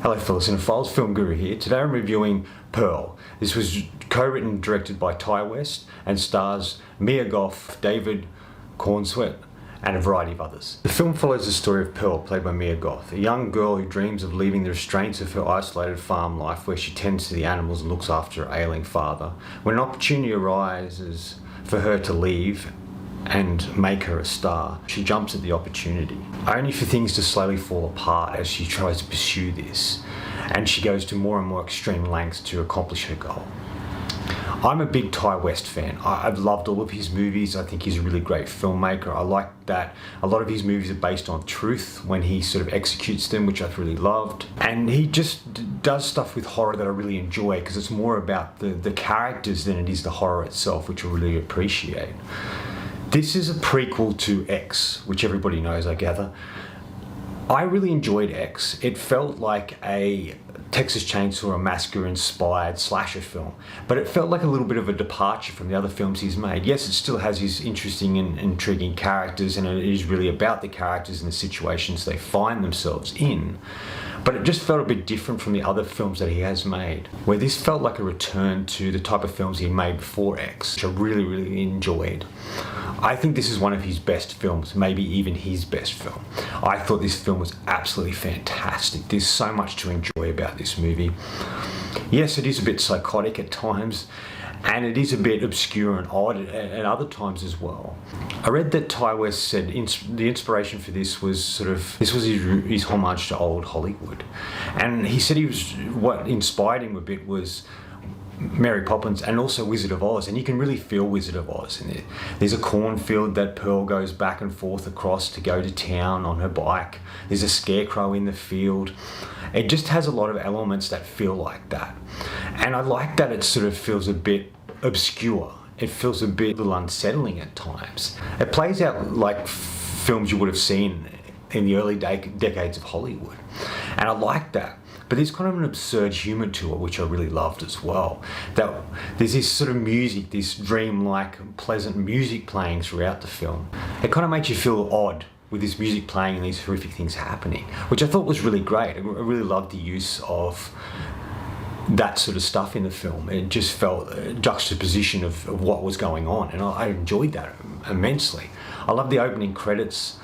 Hello fellas, Cinephiles, Film Guru here. Today I'm reviewing Pearl. This was co-written and directed by Ty West and stars Mia Goth, David Cornsweet and a variety of others. The film follows the story of Pearl, played by Mia Goth, a young girl who dreams of leaving the restraints of her isolated farm life where she tends to the animals and looks after her ailing father. When an opportunity arises for her to leave and make her a star, she jumps at the opportunity, only for things to slowly fall apart as she tries to pursue this, and she goes to more and more extreme lengths to accomplish her goal. I'm a big Ty West fan. I've loved all of his movies. I think he's a really great filmmaker. I like that a lot of his movies are based on truth when he sort of executes them, which I've really loved. And he just does stuff with horror that I really enjoy because it's more about the characters than it is the horror itself, which I really appreciate. This is a prequel to X, which everybody knows, I gather. I really enjoyed X. It felt like a Texas Chainsaw Massacre inspired slasher film, but it felt like a little bit of a departure from the other films he's made. Yes, it still has his interesting and intriguing characters, and it is really about the characters and the situations they find themselves in, but it just felt a bit different from the other films that he has made, where this felt like a return to the type of films he made before X, which I really enjoyed. I think this is one of his best films, maybe even his best film. I thought this film was absolutely fantastic. There's so much to enjoy about this movie. Yes, it is a bit psychotic at times, and it is a bit obscure and odd at other times as well. I read that Ty West said the inspiration for this was his homage to old Hollywood, and he said what inspired him a bit was Mary Poppins and also Wizard of Oz, and you can really feel Wizard of Oz in it. There's a cornfield that Pearl goes back and forth across to go to town on her bike. There's a scarecrow in the field. It just has a lot of elements that feel like that, and I like that it sort of feels a bit obscure. It feels a little unsettling at times. It plays out like films you would have seen in the early decades of Hollywood, and I like that. But there's kind of an absurd humour to it, which I really loved as well. That there's this sort of music, this dreamlike, pleasant music playing throughout the film. It kind of makes you feel odd with this music playing and these horrific things happening, which I thought was really great. I really loved the use of that sort of stuff in the film. It just felt a juxtaposition of what was going on, and I enjoyed that immensely. I love the opening credits.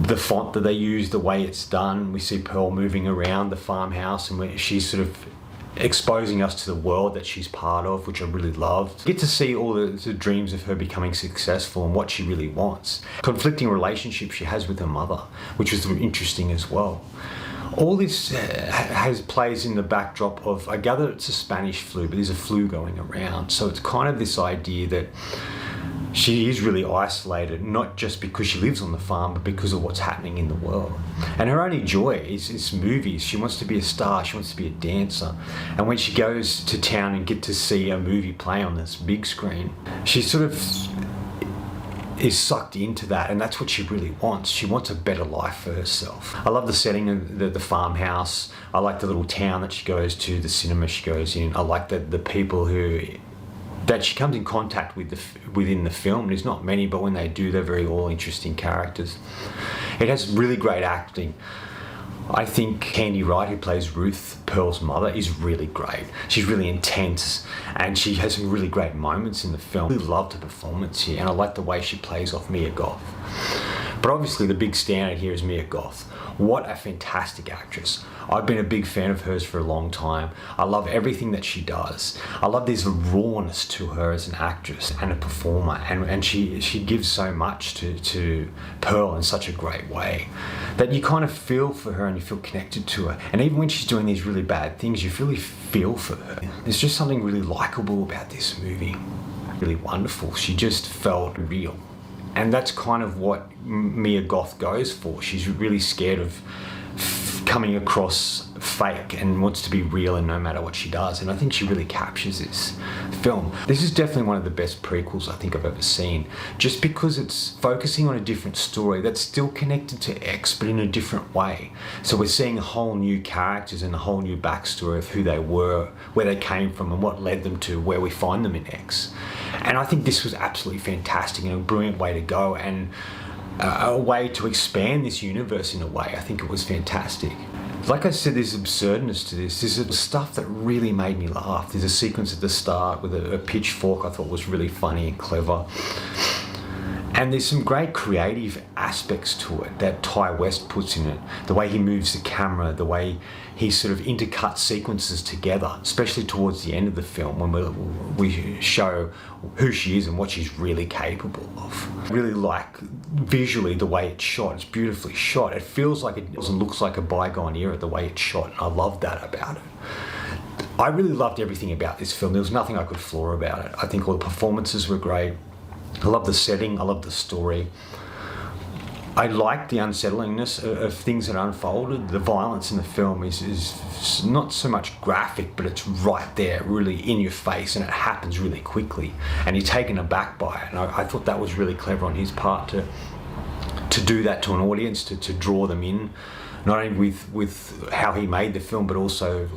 The font that they use, the way it's done. We see Pearl moving around the farmhouse and she's sort of exposing us to the world that she's part of, which I really loved. Get to see all the dreams of her becoming successful and what she really wants. Conflicting relationship she has with her mother, which was interesting as well. All this plays in the backdrop of, I gather it's a Spanish flu, but there's a flu going around. So it's kind of this idea that she is really isolated, not just because she lives on the farm, but because of what's happening in the world. And her only joy is movies. She wants to be a star, she wants to be a dancer. And when she goes to town and get to see a movie play on this big screen, she sort of is sucked into that, and that's what she really wants. She wants a better life for herself. I love the setting of the farmhouse. I like the little town that she goes to, the cinema she goes in. I like the people that she comes in contact with within the film. There's not many, but when they do, they're very all interesting characters. It has really great acting. I think Candy Wright, who plays Ruth, Pearl's mother, is really great. She's really intense, and she has some really great moments in the film. I really loved her performance here, and I like the way she plays off Mia Goth. But obviously the big standout here is Mia Goth. What a fantastic actress. I've been a big fan of hers for a long time. I love everything that she does. I love this rawness to her as an actress and a performer, and she gives so much to Pearl in such a great way that you kind of feel for her and you feel connected to her. And even when she's doing these really bad things, you really feel for her. There's just something really likable about this movie. Really wonderful. She just felt real. And that's kind of what Mia Goth goes for. She's really scared of coming across fake and wants to be real in no matter what she does. And I think she really captures this film. This is definitely one of the best prequels I think I've ever seen, just because it's focusing on a different story that's still connected to X, but in a different way. So we're seeing whole new characters and a whole new backstory of who they were, where they came from, and what led them to where we find them in X. And I think this was absolutely fantastic and a brilliant way to go, and a way to expand this universe in a way. I think it was fantastic. Like I said, there's absurdness to this. There's stuff that really made me laugh. There's a sequence at the start with a pitchfork I thought was really funny and clever. And there's some great creative aspects to it that Ty West puts in it. The way he moves the camera, the way he sort of intercuts sequences together, especially towards the end of the film when we show who she is and what she's really capable of. I really like visually the way it's shot. It's beautifully shot. It feels like it looks like a bygone era the way it's shot. And I love that about it. I really loved everything about this film. There was nothing I could flaw about it. I think all the performances were great. I love the setting, I love the story. I like the unsettlingness of things that unfolded. The violence in the film is not so much graphic, but it's right there, really in your face, and it happens really quickly. And you're taken aback by it. And I thought that was really clever on his part to do that to an audience, to draw them in, not only with how he made the film, but also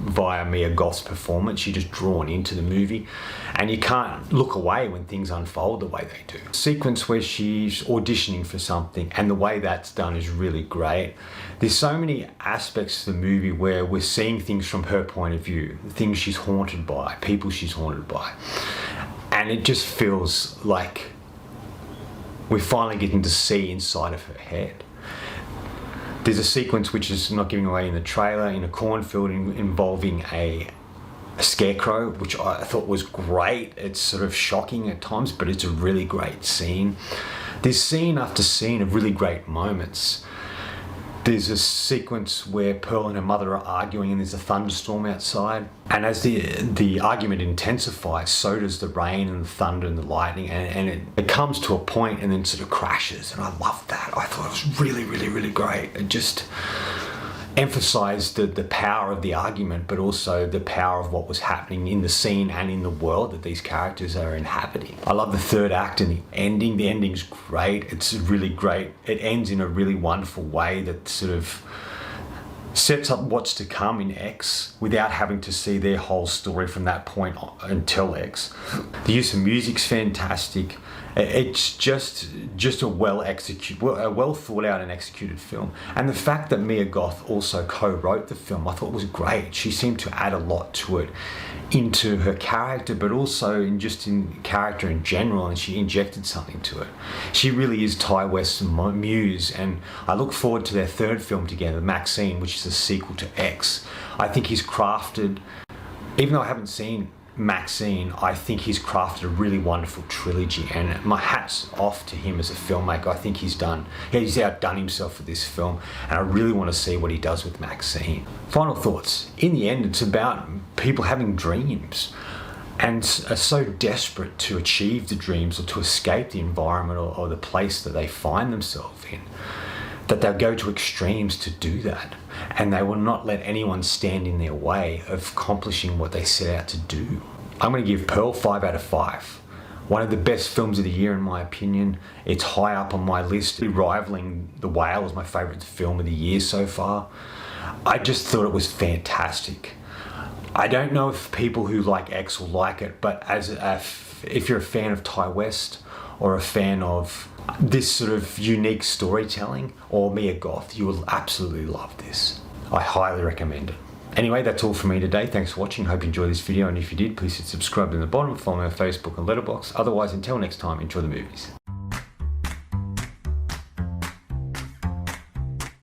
via Mia Goth's performance. You're just drawn into the movie and you can't look away when things unfold the way they do. The sequence where she's auditioning for something and the way that's done is really great. There's so many aspects to the movie where we're seeing things from her point of view, things she's haunted by, people she's haunted by, and it just feels like we're finally getting to see inside of her head. There's a sequence which is not giving away in the trailer, in a cornfield involving a scarecrow, which I thought was great. It's sort of shocking at times, but it's a really great scene. There's scene after scene of really great moments. There's a sequence where Pearl and her mother are arguing and there's a thunderstorm outside. And as the argument intensifies, so does the rain and the thunder and the lightning. And it comes to a point and then sort of crashes. And I love that. I thought it was really, really, really great. It just emphasized the power of the argument, but also the power of what was happening in the scene and in the world that these characters are inhabiting. I love the third act and the ending. The ending's great. It's really great. It ends in a really wonderful way that sort of sets up what's to come in X without having to see their whole story from that point until X. The use of music's fantastic. It's just a well thought out and executed film. And the fact that Mia Goth also co-wrote the film, I thought was great. She seemed to add a lot to it, into her character, but also in character in general, and she injected something to it. She really is Ty West's muse, and I look forward to their third film together, Maxine, which is a sequel to X. I think he's crafted, even though I haven't seen Maxine, I think he's crafted a really wonderful trilogy, and my hat's off to him as a filmmaker. I think he's outdone himself for this film, and I really want to see what he does with Maxine. Final thoughts. In the end, it's about people having dreams and are so desperate to achieve the dreams or to escape the environment or the place that they find themselves in, that they'll go to extremes to do that, and they will not let anyone stand in their way of accomplishing what they set out to do. I'm going to give Pearl 5 out of 5. One of the best films of the year in my opinion. It's high up on my list, rivaling The Whale as my favourite film of the year so far. I just thought it was fantastic. I don't know if people who like X will like it, but if you're a fan of Ty West or a fan of this sort of unique storytelling or Mia Goth, you will absolutely love this. I highly recommend it. Anyway, that's all from me today. Thanks for watching. Hope you enjoyed this video, and if you did, please hit subscribe in the bottom, follow me on Facebook and Letterboxd. Otherwise, until next time, enjoy the movies.